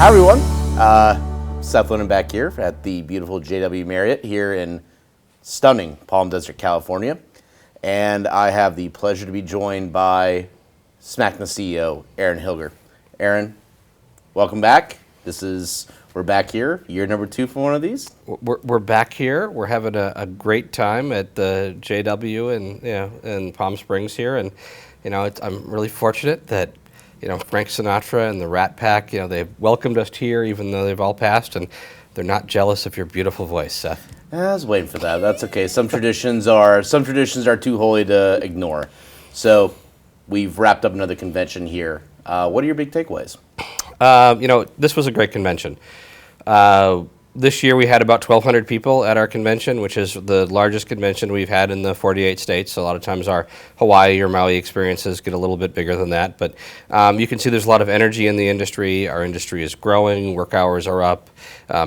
Hi everyone, Seth Lennon back here at the beautiful JW Marriott here in stunning Palm Desert, California. And I have the pleasure to be joined by SMACNA CEO, Aaron Hilger. Aaron, welcome back. We're back here, year number 2 for one of these. We're back here. We're having a great time at the JW in Palm Springs here, and I'm really fortunate that Frank Sinatra and the Rat Pack, they've welcomed us here even though they've all passed, and they're not jealous of your beautiful voice, Seth. I was waiting for that. That's okay. Some traditions are too holy to ignore. So we've wrapped up another convention here. What are your big takeaways? This was a great convention. This year we had about 1,200 people at our convention, which is the largest convention we've had in the 48 states. So a lot of times our Hawaii or Maui experiences get a little bit bigger than that. But you can see there's a lot of energy in the industry. Our industry is growing. Work hours are up.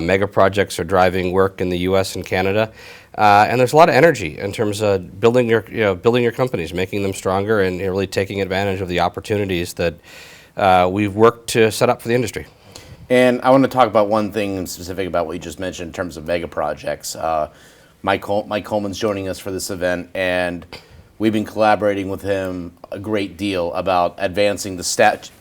Mega projects are driving work in the U.S. and Canada. And there's a lot of energy in terms of building your companies, making them stronger, and really taking advantage of the opportunities that we've worked to set up for the industry. And I want to talk about one thing in specific about what you just mentioned in terms of mega projects. Mike Coleman's joining us for this event, and we've been collaborating with him a great deal about advancing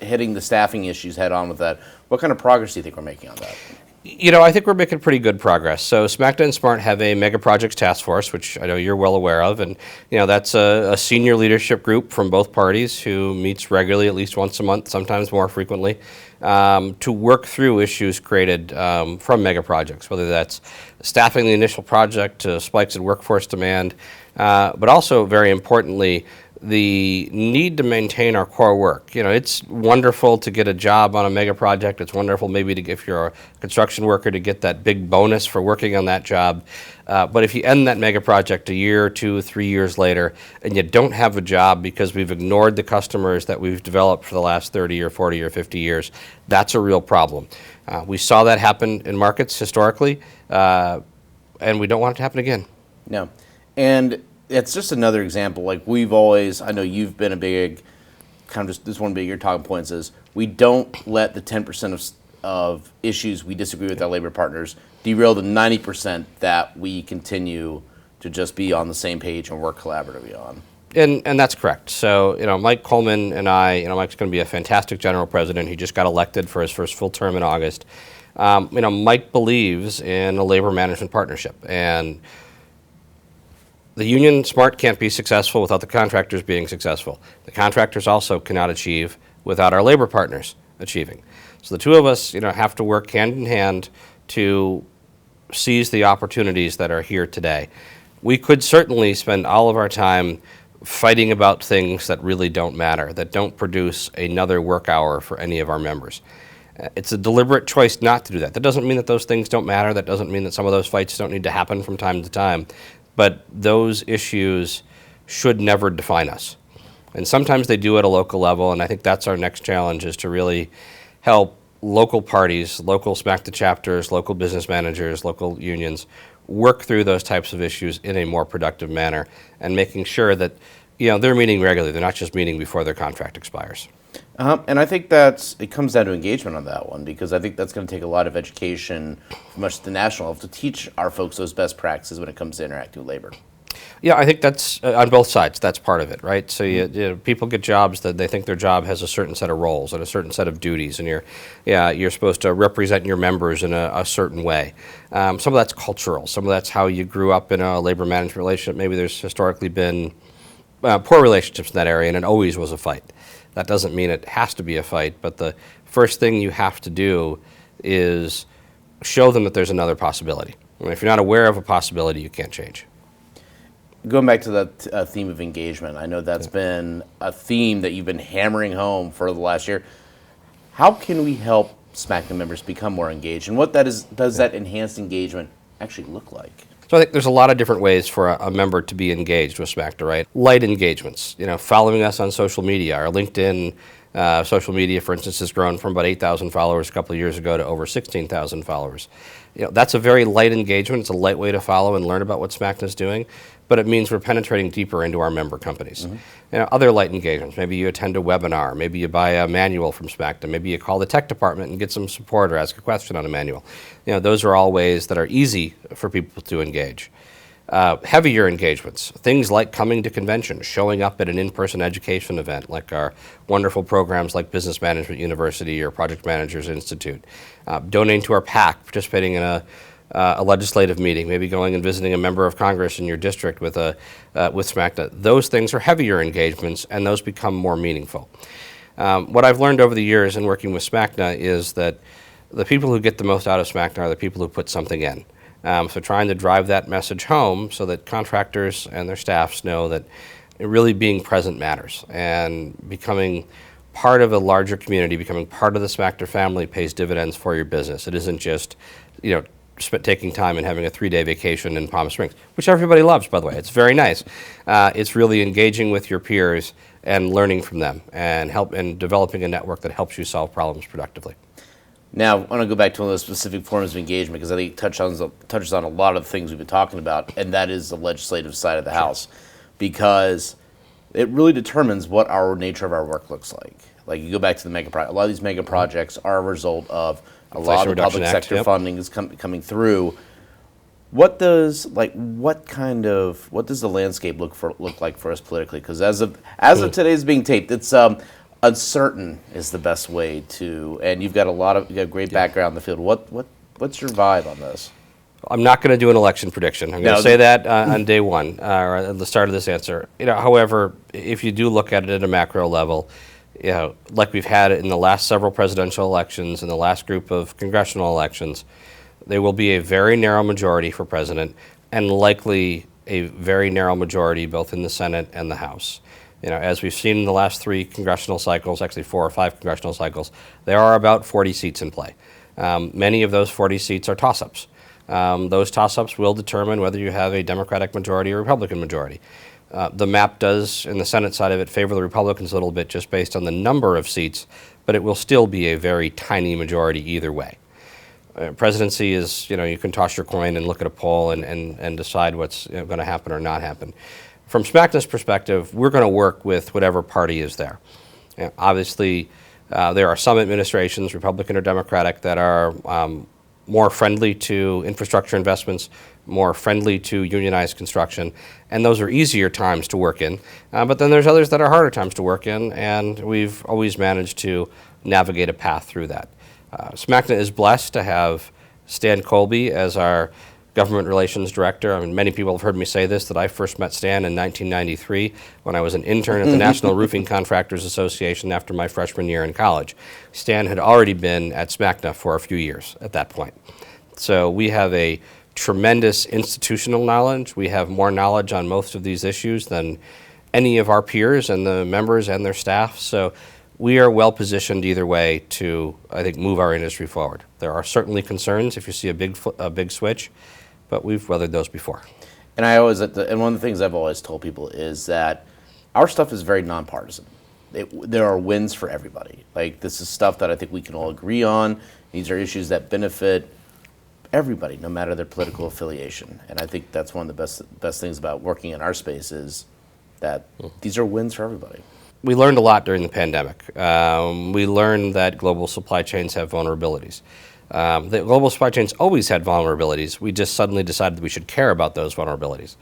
hitting the staffing issues head on with that. What kind of progress do you think we're making on that? I think we're making pretty good progress. So SMACNA and SMART have a mega projects task force, which I know you're well aware of, and that's a senior leadership group from both parties who meets regularly, at least once a month, sometimes more frequently, to work through issues created from mega projects, whether that's staffing the initial project to spikes in workforce demand, but also very importantly, the need to maintain our core work. It's wonderful to get a job on a mega project. It's wonderful maybe if you're a construction worker to get that big bonus for working on that job. But if you end that mega project a year, 2, 3 years later, and you don't have a job because we've ignored the customers that we've developed for the last 30 or 40 or 50 years, that's a real problem. We saw that happen in markets historically, and we don't want it to happen again. No. And it's just another example. Like I know you've been a big, kind of just this one big your talking points is we don't let the 10% of issues we disagree with our labor partners derail the 90% that we continue to just be on the same page and work collaboratively on. And that's correct. So, Mike Coleman and I, Mike's going to be a fantastic general president. He just got elected for his first full term in August. Mike believes in a labor management partnership, and the union SMART can't be successful without the contractors being successful. The contractors also cannot achieve without our labor partners achieving. So the two of us, have to work hand in hand to seize the opportunities that are here today. We could certainly spend all of our time fighting about things that really don't matter, that don't produce another work hour for any of our members. It's a deliberate choice not to do that. That doesn't mean that those things don't matter. That doesn't mean that some of those fights don't need to happen from time to time. But those issues should never define us. And sometimes they do at a local level, and I think that's our next challenge, is to really help local parties, local SMACNA chapters, local business managers, local unions work through those types of issues in a more productive manner, and making sure that they're meeting regularly. They're not just meeting before their contract expires. And I think it comes down to engagement on that one, because I think that's going to take a lot of education from us at the national level to teach our folks those best practices when it comes to interacting with labor. Yeah, I think that's on both sides. That's part of it, right? So people get jobs that they think their job has a certain set of roles and a certain set of duties, and you're supposed to represent your members in a certain way. Some of that's cultural. Some of that's how you grew up in a labor management relationship. Maybe there's historically been poor relationships in that area, and it always was a fight. That doesn't mean it has to be a fight, but the first thing you have to do is show them that there's another possibility. If you're not aware of a possibility, you can't change. Going back to that theme of engagement, I know that's been a theme that you've been hammering home for the last year. How can we help SMACNA members become more engaged, and what does that enhanced engagement actually look like? So I think there's a lot of different ways for a member to be engaged with SMACNA, right? Light engagements, following us on social media. Our LinkedIn Social media, for instance, has grown from about 8,000 followers a couple of years ago to over 16,000 followers. That's a very light engagement. It's a light way to follow and learn about what SMACNA is doing, but it means we're penetrating deeper into our member companies. Other light engagements, maybe you attend a webinar, maybe you buy a manual from SMACNA, maybe you call the tech department and get some support or ask a question on a manual. Those are all ways that are easy for people to engage. Heavier engagements, things like coming to convention, showing up at an in-person education event like our wonderful programs like Business Management University or Project Managers Institute, donating to our PAC, participating in a legislative meeting, maybe going and visiting a member of Congress in your district with SMACNA. Those things are heavier engagements, and those become more meaningful. What I've learned over the years in working with SMACNA is that the people who get the most out of SMACNA are the people who put something in. So trying to drive that message home so that contractors and their staffs know that really being present matters, and becoming part of a larger community, becoming part of the SMACNA family pays dividends for your business. It isn't just, taking time and having a 3-day vacation in Palm Springs, which everybody loves, by the way. It's very nice. It's really engaging with your peers and learning from them and developing a network that helps you solve problems productively. Now, I want to go back to one of those specific forms of engagement, because I think it touches on a lot of the things we've been talking about, and that is the legislative side of the House, because it really determines what our nature of our work looks like. Like, you go back to the mega project. A lot of these mega projects are a result of a lot of public sector funding is coming through. What does the landscape look like for us politically? Because as of today's being taped, it's uncertain is the best way to, and you've got a great background in the field. What's your vibe on this? I'm not going to do an election prediction. I'm going to say that on day one, or at the start of this answer. However, if you do look at it at a macro level, like we've had in the last several presidential elections and the last group of congressional elections, there will be a very narrow majority for president, and likely a very narrow majority both in the Senate and the House. As we've seen in the last 3 congressional cycles, actually 4 or 5 congressional cycles, there are about 40 seats in play. Many of those 40 seats are toss-ups. Those toss-ups will determine whether you have a Democratic majority or Republican majority. The map does, in the Senate side of it, favor the Republicans a little bit just based on the number of seats, but it will still be a very tiny majority either way. Presidency is, you can toss your coin and look at a poll and decide what's going to happen or not happen. From SMACNA's perspective, we're going to work with whatever party is there. Obviously, there are some administrations, Republican or Democratic, that are more friendly to infrastructure investments, more friendly to unionized construction, and those are easier times to work in. But then there's others that are harder times to work in, and we've always managed to navigate a path through that. SMACNA is blessed to have Stan Colby as our government relations director. Many people have heard me say this, that I first met Stan in 1993 when I was an intern at the National Roofing Contractors Association after my freshman year in college. Stan had already been at SMACNA for a few years at that point. So we have a tremendous institutional knowledge. We have more knowledge on most of these issues than any of our peers and the members and their staff. So we are well positioned either way to, I think, move our industry forward. There are certainly concerns if you see a big switch, but we've weathered those before. And one of the things I've always told people is that our stuff is very nonpartisan. There are wins for everybody. Like, this is stuff that I think we can all agree on. These are issues that benefit everybody, no matter their political affiliation. And I think that's one of the best things about working in our space is that these are wins for everybody. We learned a lot during the pandemic. We learned that global supply chains have vulnerabilities. The global supply chains always had vulnerabilities. We just suddenly decided that we should care about those vulnerabilities.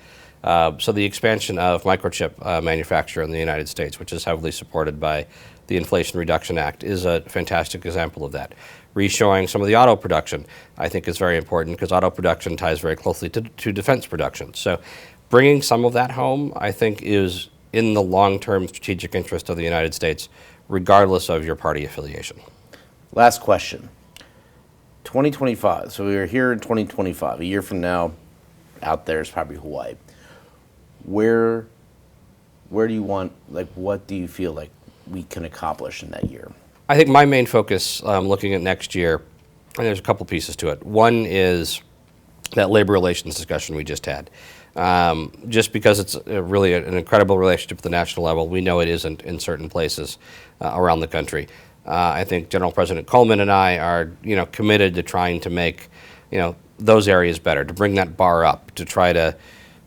So the expansion of microchip manufacture in the United States, which is heavily supported by the Inflation Reduction Act, is a fantastic example of that. Reshoring some of the auto production, I think, is very important because auto production ties very closely to defense production. So bringing some of that home, I think, is in the long-term strategic interest of the United States, regardless of your party affiliation. Last question. 2025. So we are here in 2025. A year from now, out there is probably Hawaii. Where do you want, what do you feel like we can accomplish in that year? I think my main focus looking at next year, and there's a couple pieces to it. One is that labor relations discussion we just had. Just because it's really an incredible relationship at the national level, we know it isn't in certain places around the country. I think General President Coleman and I are, committed to trying to make, those areas better, to bring that bar up, to try to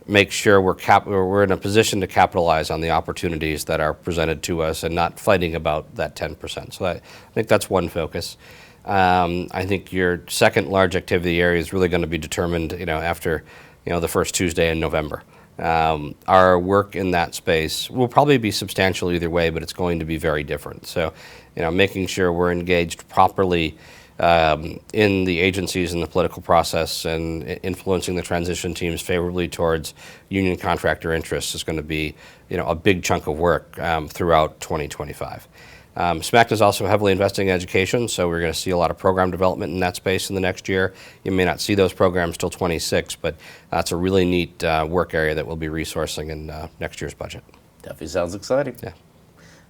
make sure we're in a position to capitalize on the opportunities that are presented to us and not fighting about that 10%. So I think that's one focus. I think your second large activity area is really going to be determined, after, the first Tuesday in November. Our work in that space will probably be substantial either way, but it's going to be very different. So, making sure we're engaged properly in the agencies and the political process and influencing the transition teams favorably towards union contractor interests is going to be, a big chunk of work throughout 2025. SMACNA is also heavily investing in education, so we're going to see a lot of program development in that space in the next year. You may not see those programs till 26, but that's a really neat work area that we'll be resourcing in next year's budget. Definitely sounds exciting. Yeah.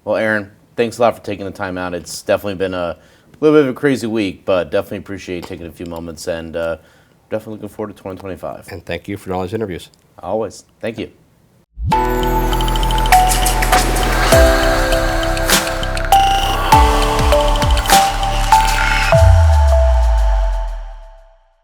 Well, Aaron, thanks a lot for taking the time out. It's definitely been a little bit of a crazy week, but definitely appreciate you taking a few moments, and definitely looking forward to 2025. And thank you for all these interviews. Always. Thank you.